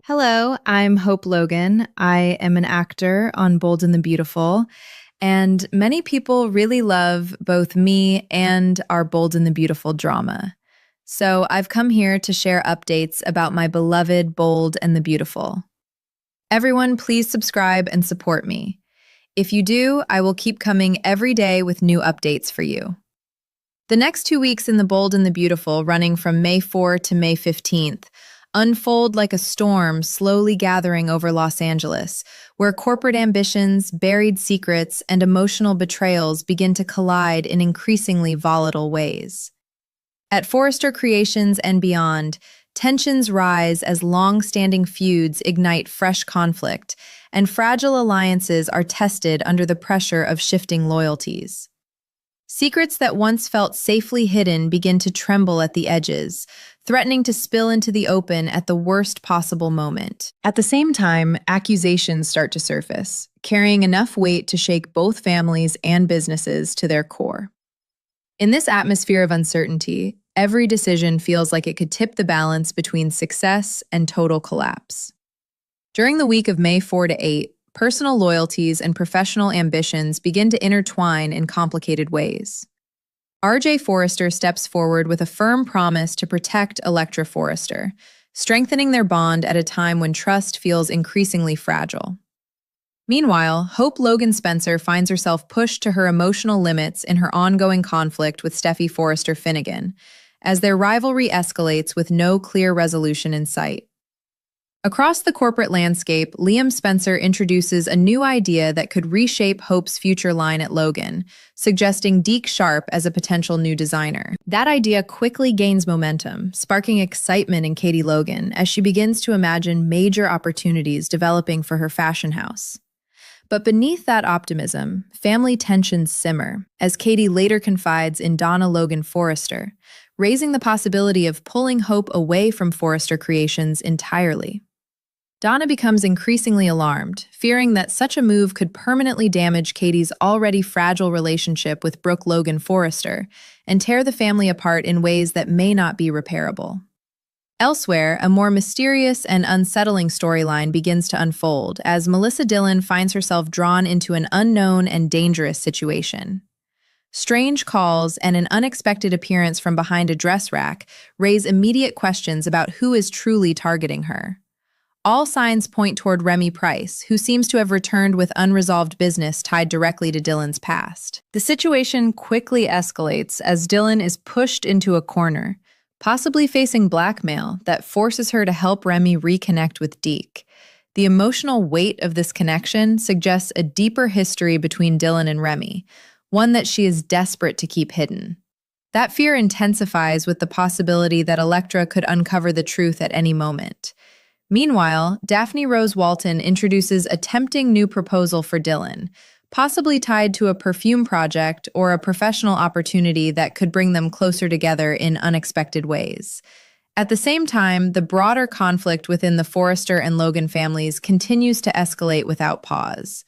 Hello, I'm Hope Logan. I am an actor on Bold and the Beautiful, and many people really love both me and our Bold and the Beautiful drama. So I've come here to share updates about my beloved Bold and the Beautiful. Everyone, please subscribe and support me. If you do, I will keep coming every day with new updates for you. The next 2 weeks in the Bold and the Beautiful, running from May 4 to May 15th, unfold like a storm slowly gathering over Los Angeles, where corporate ambitions, buried secrets, and emotional betrayals begin to collide in increasingly volatile ways. At Forrester Creations and beyond, tensions rise as long-standing feuds ignite fresh conflict, and fragile alliances are tested under the pressure of shifting loyalties. Secrets that once felt safely hidden begin to tremble at the edges, threatening to spill into the open at the worst possible moment. At the same time, accusations start to surface, carrying enough weight to shake both families and businesses to their core. In this atmosphere of uncertainty, every decision feels like it could tip the balance between success and total collapse. During the week of May 4 to 8, personal loyalties and professional ambitions begin to intertwine in complicated ways. R.J. Forrester steps forward with a firm promise to protect Electra Forrester, strengthening their bond at a time when trust feels increasingly fragile. Meanwhile, Hope Logan Spencer finds herself pushed to her emotional limits in her ongoing conflict with Steffy Forrester Finnegan, as their rivalry escalates with no clear resolution in sight. Across the corporate landscape, Liam Spencer introduces a new idea that could reshape Hope's future line at Logan, suggesting Deke Sharp as a potential new designer. That idea quickly gains momentum, sparking excitement in Katie Logan as she begins to imagine major opportunities developing for her fashion house. But beneath that optimism, family tensions simmer, as Katie later confides in Donna Logan Forrester, raising the possibility of pulling Hope away from Forrester Creations entirely. Donna becomes increasingly alarmed, fearing that such a move could permanently damage Katie's already fragile relationship with Brooke Logan Forrester and tear the family apart in ways that may not be repairable. Elsewhere, a more mysterious and unsettling storyline begins to unfold as Melissa Dillon finds herself drawn into an unknown and dangerous situation. Strange calls and an unexpected appearance from behind a dress rack raise immediate questions about who is truly targeting her. All signs point toward Remy Price, who seems to have returned with unresolved business tied directly to Dylan's past. The situation quickly escalates as Dylan is pushed into a corner, possibly facing blackmail that forces her to help Remy reconnect with Deke. The emotional weight of this connection suggests a deeper history between Dylan and Remy, one that she is desperate to keep hidden. That fear intensifies with the possibility that Electra could uncover the truth at any moment. Meanwhile, Daphne Rose Walton introduces a tempting new proposal for Dylan, possibly tied to a perfume project or a professional opportunity that could bring them closer together in unexpected ways. At the same time, the broader conflict within the Forrester and Logan families continues to escalate without pause.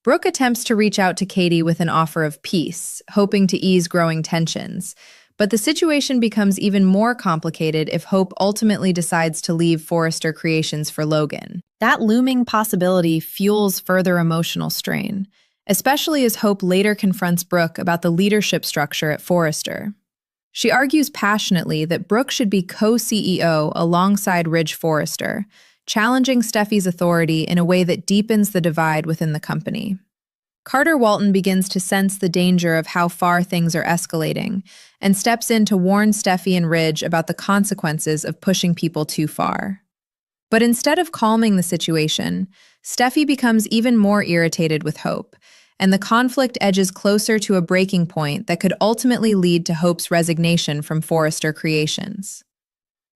Brooke attempts to reach out to Katie with an offer of peace, hoping to ease growing tensions. But the situation becomes even more complicated if Hope ultimately decides to leave Forrester Creations for Logan. That looming possibility fuels further emotional strain, especially as Hope later confronts Brooke about the leadership structure at Forrester. She argues passionately that Brooke should be co-CEO alongside Ridge Forrester, challenging Steffy's authority in a way that deepens the divide within the company. Carter Walton begins to sense the danger of how far things are escalating and steps in to warn Steffy and Ridge about the consequences of pushing people too far. But instead of calming the situation, Steffy becomes even more irritated with Hope, and the conflict edges closer to a breaking point that could ultimately lead to Hope's resignation from Forrester Creations.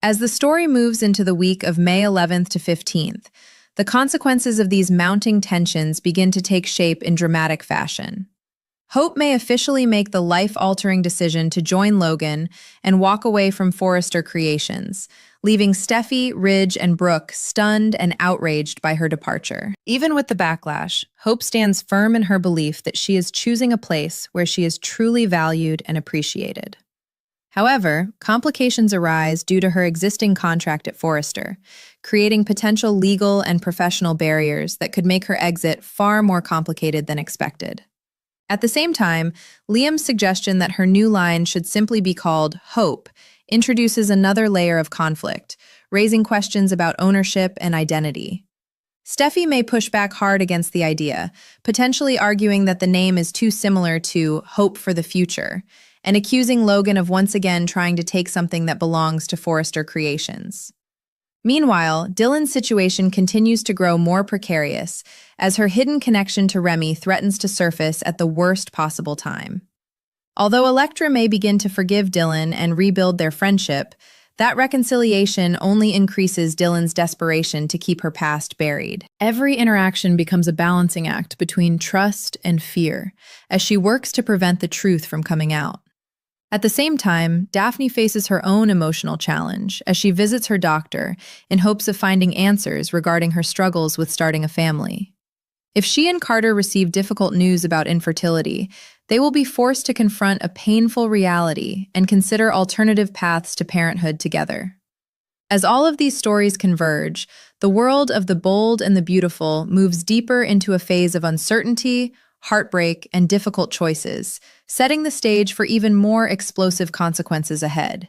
As the story moves into the week of May 11th to 15th, the consequences of these mounting tensions begin to take shape in dramatic fashion. Hope may officially make the life-altering decision to join Logan and walk away from Forrester Creations, leaving Steffy, Ridge, and Brooke stunned and outraged by her departure. Even with the backlash, Hope stands firm in her belief that she is choosing a place where she is truly valued and appreciated. However, complications arise due to her existing contract at Forrester, creating potential legal and professional barriers that could make her exit far more complicated than expected. At the same time, Liam's suggestion that her new line should simply be called Hope introduces another layer of conflict, raising questions about ownership and identity. Steffy may push back hard against the idea, potentially arguing that the name is too similar to Hope for the Future, and accusing Logan of once again trying to take something that belongs to Forrester Creations. Meanwhile, Dylan's situation continues to grow more precarious as her hidden connection to Remy threatens to surface at the worst possible time. Although Elektra may begin to forgive Dylan and rebuild their friendship, that reconciliation only increases Dylan's desperation to keep her past buried. Every interaction becomes a balancing act between trust and fear, as she works to prevent the truth from coming out. At the same time, Daphne faces her own emotional challenge as she visits her doctor in hopes of finding answers regarding her struggles with starting a family. If she and Carter receive difficult news about infertility, they will be forced to confront a painful reality and consider alternative paths to parenthood together. As all of these stories converge, the world of the bold and the beautiful moves deeper into a phase of uncertainty, heartbreak, and difficult choices, setting the stage for even more explosive consequences ahead.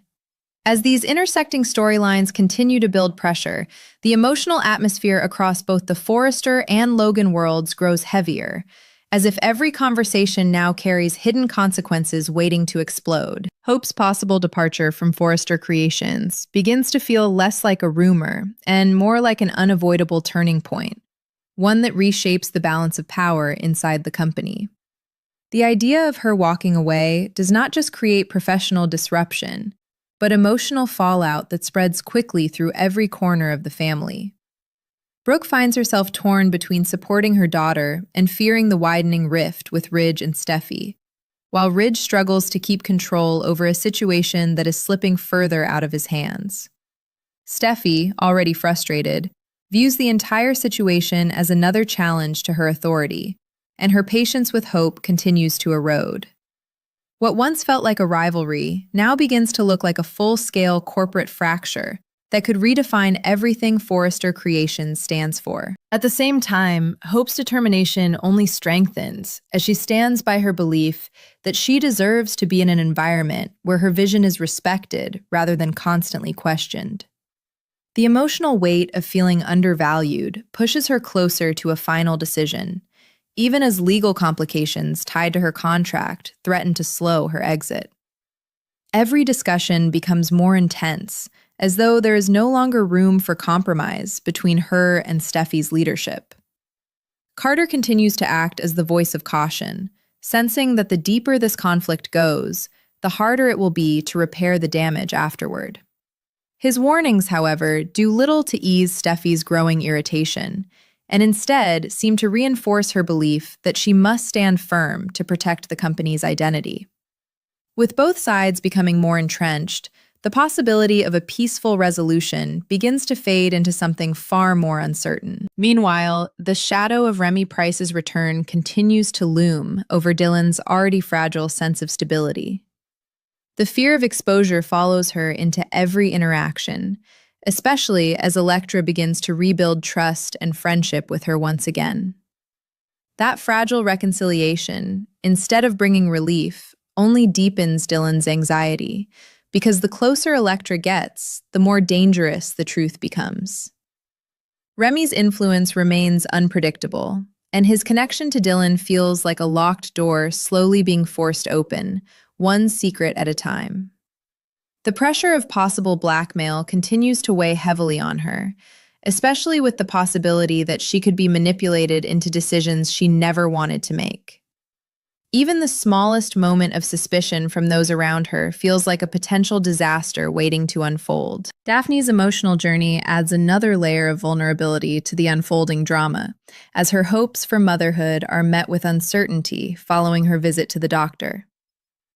As these intersecting storylines continue to build pressure, the emotional atmosphere across both the Forrester and Logan worlds grows heavier, as if every conversation now carries hidden consequences waiting to explode. Hope's possible departure from Forrester Creations begins to feel less like a rumor and more like an unavoidable turning point, one that reshapes the balance of power inside the company. The idea of her walking away does not just create professional disruption, but emotional fallout that spreads quickly through every corner of the family. Brooke finds herself torn between supporting her daughter and fearing the widening rift with Ridge and Steffy, while Ridge struggles to keep control over a situation that is slipping further out of his hands. Steffy, already frustrated, views the entire situation as another challenge to her authority, and her patience with Hope continues to erode. What once felt like a rivalry now begins to look like a full-scale corporate fracture that could redefine everything Forrester Creations stands for. At the same time, Hope's determination only strengthens as she stands by her belief that she deserves to be in an environment where her vision is respected rather than constantly questioned. The emotional weight of feeling undervalued pushes her closer to a final decision, even as legal complications tied to her contract threaten to slow her exit. Every discussion becomes more intense, as though there is no longer room for compromise between her and Steffy's leadership. Carter continues to act as the voice of caution, sensing that the deeper this conflict goes, the harder it will be to repair the damage afterward. His warnings, however, do little to ease Steffy's growing irritation, and instead seem to reinforce her belief that she must stand firm to protect the company's identity. With both sides becoming more entrenched, the possibility of a peaceful resolution begins to fade into something far more uncertain. Meanwhile, the shadow of Remy Price's return continues to loom over Dylan's already fragile sense of stability. The fear of exposure follows her into every interaction, especially as Elektra begins to rebuild trust and friendship with her once again. That fragile reconciliation, instead of bringing relief, only deepens Dylan's anxiety, because the closer Elektra gets, the more dangerous the truth becomes. Remy's influence remains unpredictable, and his connection to Dylan feels like a locked door slowly being forced open, one secret at a time. The pressure of possible blackmail continues to weigh heavily on her, especially with the possibility that she could be manipulated into decisions she never wanted to make. Even the smallest moment of suspicion from those around her feels like a potential disaster waiting to unfold. Daphne's emotional journey adds another layer of vulnerability to the unfolding drama, as her hopes for motherhood are met with uncertainty following her visit to the doctor.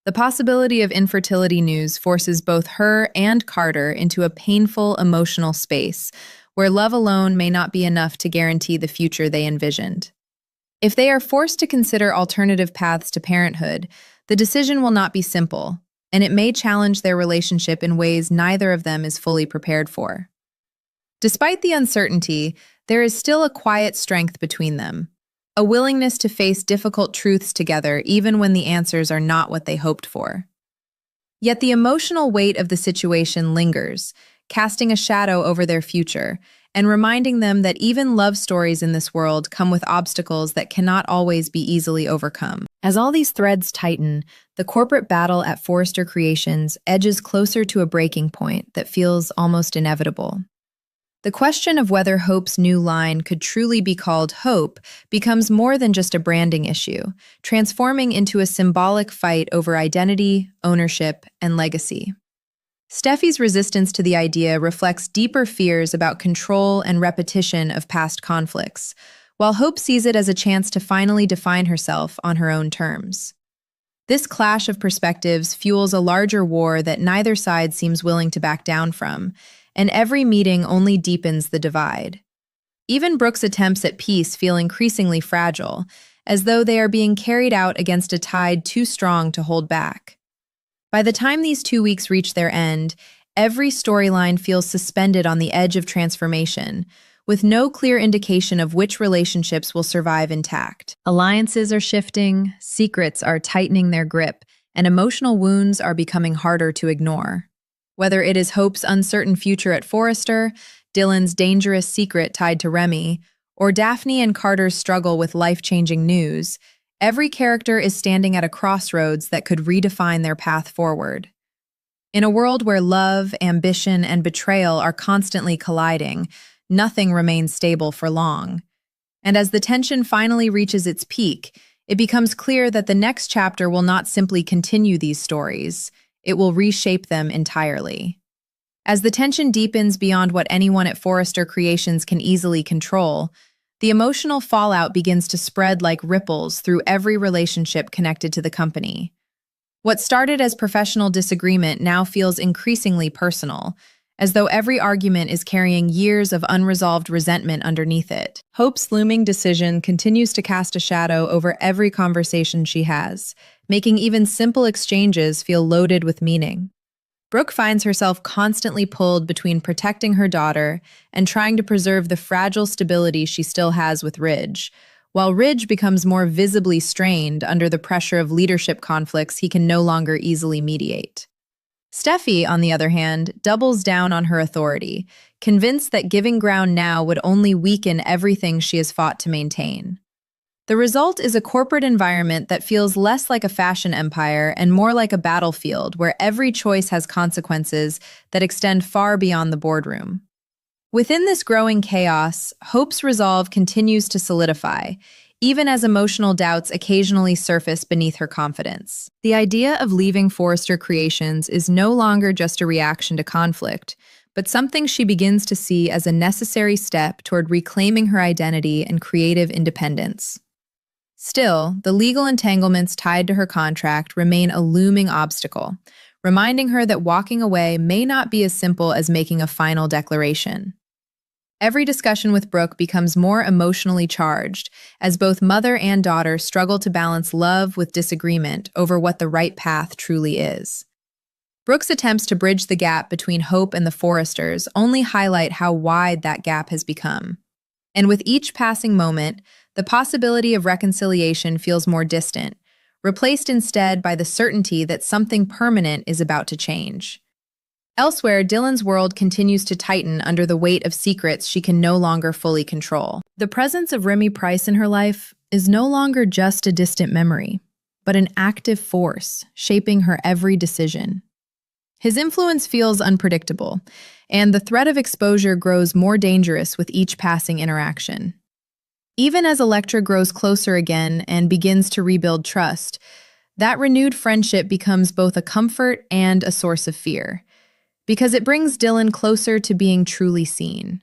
The possibility of infertility news forces both her and Carter into a painful emotional space where love alone may not be enough to guarantee the future they envisioned. If they are forced to consider alternative paths to parenthood, the decision will not be simple, and it may challenge their relationship in ways neither of them is fully prepared for. Despite the uncertainty, there is still a quiet strength between them, a willingness to face difficult truths together even when the answers are not what they hoped for. Yet the emotional weight of the situation lingers, casting a shadow over their future and reminding them that even love stories in this world come with obstacles that cannot always be easily overcome. As all these threads tighten, the corporate battle at Forrester Creations edges closer to a breaking point that feels almost inevitable. The question of whether Hope's new line could truly be called Hope becomes more than just a branding issue, transforming into a symbolic fight over identity, ownership, and legacy. Steffi's resistance to the idea reflects deeper fears about control and repetition of past conflicts, while Hope sees it as a chance to finally define herself on her own terms. This clash of perspectives fuels a larger war that neither side seems willing to back down from, and every meeting only deepens the divide. Even Brooke's attempts at peace feel increasingly fragile, as though they are being carried out against a tide too strong to hold back. By the time these 2 weeks reach their end, every storyline feels suspended on the edge of transformation, with no clear indication of which relationships will survive intact. Alliances are shifting, secrets are tightening their grip, and emotional wounds are becoming harder to ignore. Whether it is Hope's uncertain future at Forrester, Dylan's dangerous secret tied to Remy, or Daphne and Carter's struggle with life-changing news, every character is standing at a crossroads that could redefine their path forward. In a world where love, ambition, and betrayal are constantly colliding, nothing remains stable for long. And as the tension finally reaches its peak, it becomes clear that the next chapter will not simply continue these stories, it will reshape them entirely. As the tension deepens beyond what anyone at Forrester Creations can easily control, the emotional fallout begins to spread like ripples through every relationship connected to the company. What started as professional disagreement now feels increasingly personal, as though every argument is carrying years of unresolved resentment underneath it. Hope's looming decision continues to cast a shadow over every conversation she has, making even simple exchanges feel loaded with meaning. Brooke finds herself constantly pulled between protecting her daughter and trying to preserve the fragile stability she still has with Ridge, while Ridge becomes more visibly strained under the pressure of leadership conflicts he can no longer easily mediate. Steffy, on the other hand, doubles down on her authority, convinced that giving ground now would only weaken everything she has fought to maintain. The result is a corporate environment that feels less like a fashion empire and more like a battlefield where every choice has consequences that extend far beyond the boardroom. Within this growing chaos, Hope's resolve continues to solidify, even as emotional doubts occasionally surface beneath her confidence. The idea of leaving Forrester Creations is no longer just a reaction to conflict, but something she begins to see as a necessary step toward reclaiming her identity and creative independence. Still, the legal entanglements tied to her contract remain a looming obstacle, reminding her that walking away may not be as simple as making a final declaration. Every discussion with Brooke becomes more emotionally charged, as both mother and daughter struggle to balance love with disagreement over what the right path truly is. Brooke's attempts to bridge the gap between Hope and the Forresters only highlight how wide that gap has become. And with each passing moment, the possibility of reconciliation feels more distant, replaced instead by the certainty that something permanent is about to change. Elsewhere, Dylan's world continues to tighten under the weight of secrets she can no longer fully control. The presence of Remy Price in her life is no longer just a distant memory, but an active force shaping her every decision. His influence feels unpredictable, and the threat of exposure grows more dangerous with each passing interaction. Even as Elektra grows closer again and begins to rebuild trust, that renewed friendship becomes both a comfort and a source of fear, because it brings Dylan closer to being truly seen.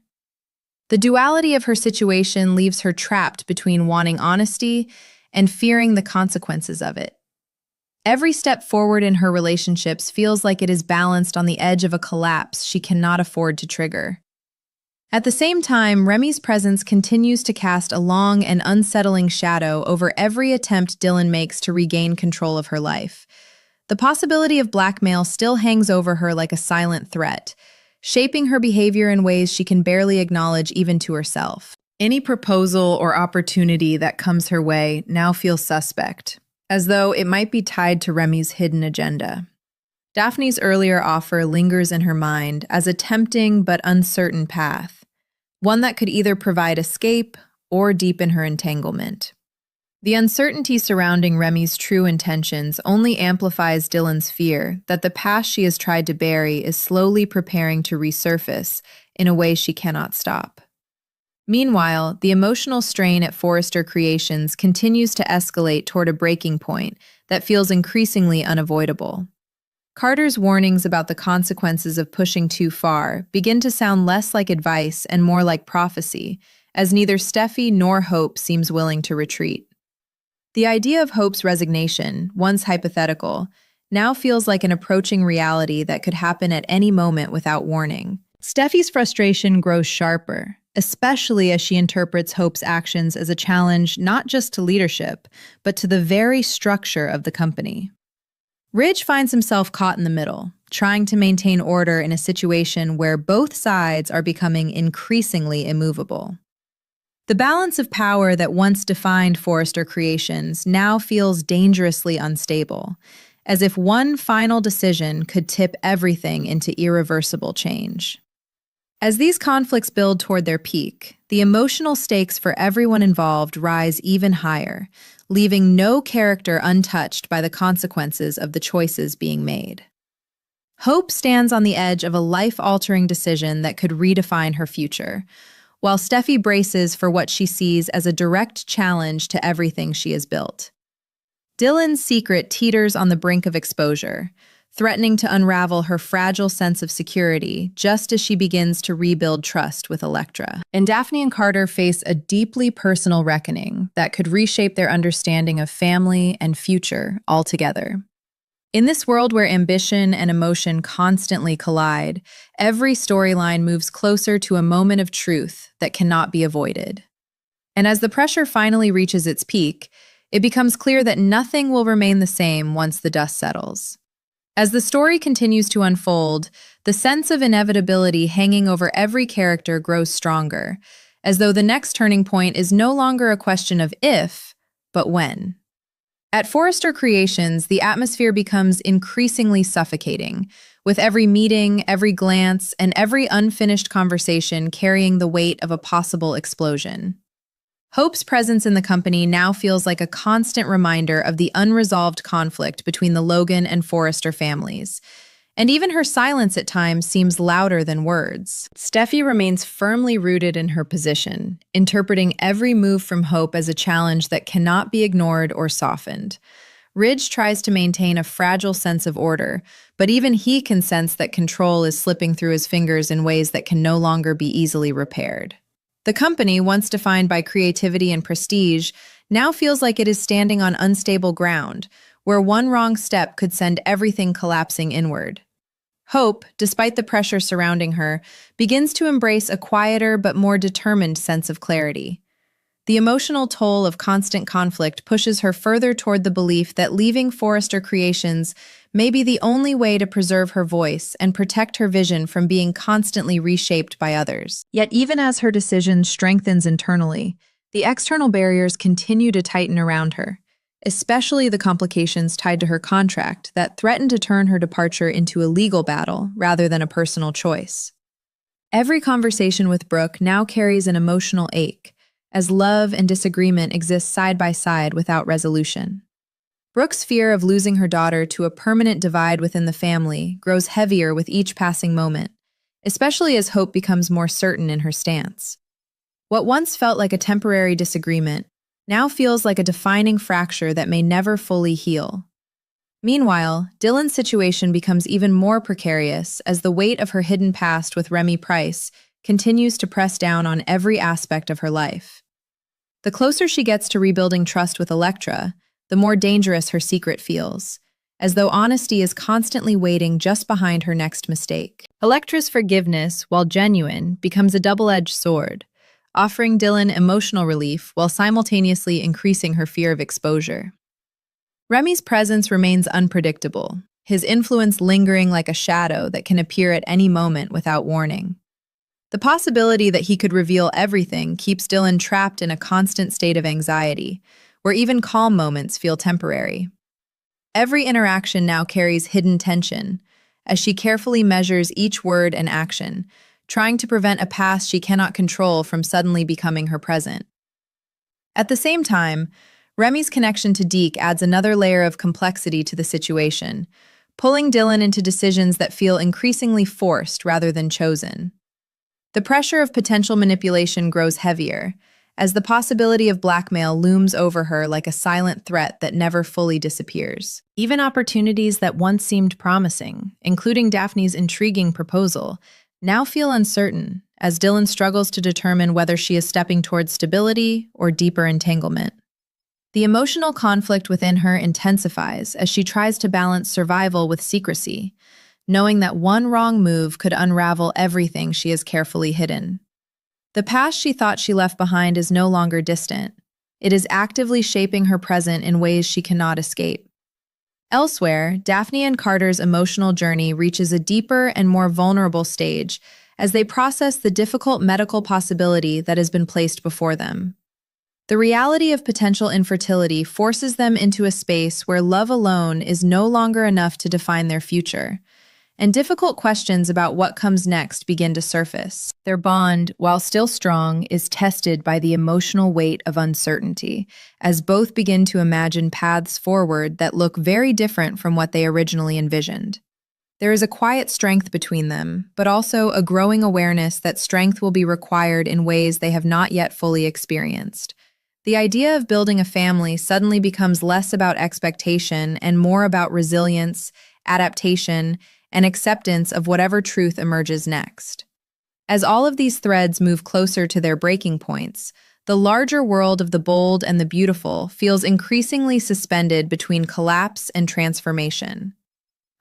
The duality of her situation leaves her trapped between wanting honesty and fearing the consequences of it. Every step forward in her relationships feels like it is balanced on the edge of a collapse she cannot afford to trigger. At the same time, Remy's presence continues to cast a long and unsettling shadow over every attempt Dylan makes to regain control of her life. The possibility of blackmail still hangs over her like a silent threat, shaping her behavior in ways she can barely acknowledge even to herself. Any proposal or opportunity that comes her way now feels suspect, as though it might be tied to Remy's hidden agenda. Daphne's earlier offer lingers in her mind as a tempting but uncertain path, one that could either provide escape or deepen her entanglement. The uncertainty surrounding Remy's true intentions only amplifies Dylan's fear that the past she has tried to bury is slowly preparing to resurface in a way she cannot stop. Meanwhile, the emotional strain at Forrester Creations continues to escalate toward a breaking point that feels increasingly unavoidable. Carter's warnings about the consequences of pushing too far begin to sound less like advice and more like prophecy, as neither Steffy nor Hope seems willing to retreat. The idea of Hope's resignation, once hypothetical, now feels like an approaching reality that could happen at any moment without warning. Steffy's frustration grows sharper, especially as she interprets Hope's actions as a challenge not just to leadership, but to the very structure of the company. Ridge finds himself caught in the middle, trying to maintain order in a situation where both sides are becoming increasingly immovable. The balance of power that once defined Forrester Creations now feels dangerously unstable, as if one final decision could tip everything into irreversible change. As these conflicts build toward their peak, the emotional stakes for everyone involved rise even higher, leaving no character untouched by the consequences of the choices being made. Hope stands on the edge of a life-altering decision that could redefine her future, while Steffy braces for what she sees as a direct challenge to everything she has built. Dylan's secret teeters on the brink of exposure, threatening to unravel her fragile sense of security just as she begins to rebuild trust with Elektra. And Daphne and Carter face a deeply personal reckoning that could reshape their understanding of family and future altogether. In this world where ambition and emotion constantly collide, every storyline moves closer to a moment of truth that cannot be avoided. And as the pressure finally reaches its peak, it becomes clear that nothing will remain the same once the dust settles. As the story continues to unfold, the sense of inevitability hanging over every character grows stronger, as though the next turning point is no longer a question of if, but when. At Forrester Creations, the atmosphere becomes increasingly suffocating, with every meeting, every glance, and every unfinished conversation carrying the weight of a possible explosion. Hope's presence in the company now feels like a constant reminder of the unresolved conflict between the Logan and Forrester families, and even her silence at times seems louder than words. Steffy remains firmly rooted in her position, interpreting every move from Hope as a challenge that cannot be ignored or softened. Ridge tries to maintain a fragile sense of order, but even he can sense that control is slipping through his fingers in ways that can no longer be easily repaired. The company, once defined by creativity and prestige, now feels like it is standing on unstable ground, where one wrong step could send everything collapsing inward. Hope, despite the pressure surrounding her, begins to embrace a quieter but more determined sense of clarity. The emotional toll of constant conflict pushes her further toward the belief that leaving Forrester Creations may be the only way to preserve her voice and protect her vision from being constantly reshaped by others. Yet even as her decision strengthens internally, the external barriers continue to tighten around her, especially the complications tied to her contract that threaten to turn her departure into a legal battle rather than a personal choice. Every conversation with Brooke now carries an emotional ache, as love and disagreement exist side by side without resolution. Brooke's fear of losing her daughter to a permanent divide within the family grows heavier with each passing moment, especially as Hope becomes more certain in her stance. What once felt like a temporary disagreement now feels like a defining fracture that may never fully heal. Meanwhile, Dylan's situation becomes even more precarious as the weight of her hidden past with Remy Price continues to press down on every aspect of her life. The closer she gets to rebuilding trust with Elektra, the more dangerous her secret feels, as though honesty is constantly waiting just behind her next mistake. Elektra's forgiveness, while genuine, becomes a double-edged sword, offering Dylan emotional relief while simultaneously increasing her fear of exposure. Remy's presence remains unpredictable, his influence lingering like a shadow that can appear at any moment without warning. The possibility that he could reveal everything keeps Dylan trapped in a constant state of anxiety, where even calm moments feel temporary. Every interaction now carries hidden tension, as she carefully measures each word and action, trying to prevent a past she cannot control from suddenly becoming her present. At the same time, Remy's connection to Deke adds another layer of complexity to the situation, pulling Dylan into decisions that feel increasingly forced rather than chosen. The pressure of potential manipulation grows heavier, as the possibility of blackmail looms over her like a silent threat that never fully disappears. Even opportunities that once seemed promising, including Daphne's intriguing proposal, now feel uncertain, as Dylan struggles to determine whether she is stepping towards stability or deeper entanglement. The emotional conflict within her intensifies as she tries to balance survival with secrecy, knowing that one wrong move could unravel everything she has carefully hidden. The past she thought she left behind is no longer distant. It is actively shaping her present in ways she cannot escape. Elsewhere, Daphne and Carter's emotional journey reaches a deeper and more vulnerable stage as they process the difficult medical possibility that has been placed before them. The reality of potential infertility forces them into a space where love alone is no longer enough to define their future, and difficult questions about what comes next begin to surface. Their bond, while still strong, is tested by the emotional weight of uncertainty, as both begin to imagine paths forward that look very different from what they originally envisioned. There is a quiet strength between them, but also a growing awareness that strength will be required in ways they have not yet fully experienced. The idea of building a family suddenly becomes less about expectation and more about resilience, adaptation, and acceptance of whatever truth emerges next. As all of these threads move closer to their breaking points, the larger world of the bold and the beautiful feels increasingly suspended between collapse and transformation.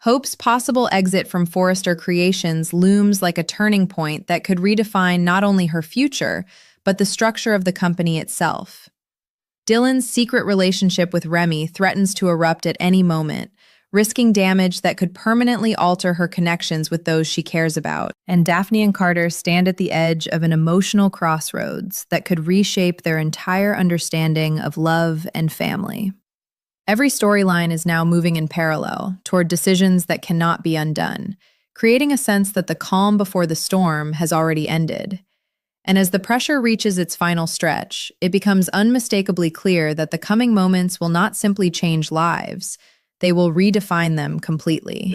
Hope's possible exit from Forrester Creations looms like a turning point that could redefine not only her future, but the structure of the company itself. Dylan's secret relationship with Remy threatens to erupt at any moment, risking damage that could permanently alter her connections with those she cares about. And Daphne and Carter stand at the edge of an emotional crossroads that could reshape their entire understanding of love and family. Every storyline is now moving in parallel toward decisions that cannot be undone, creating a sense that the calm before the storm has already ended. And as the pressure reaches its final stretch, it becomes unmistakably clear that the coming moments will not simply change lives, they will redefine them completely.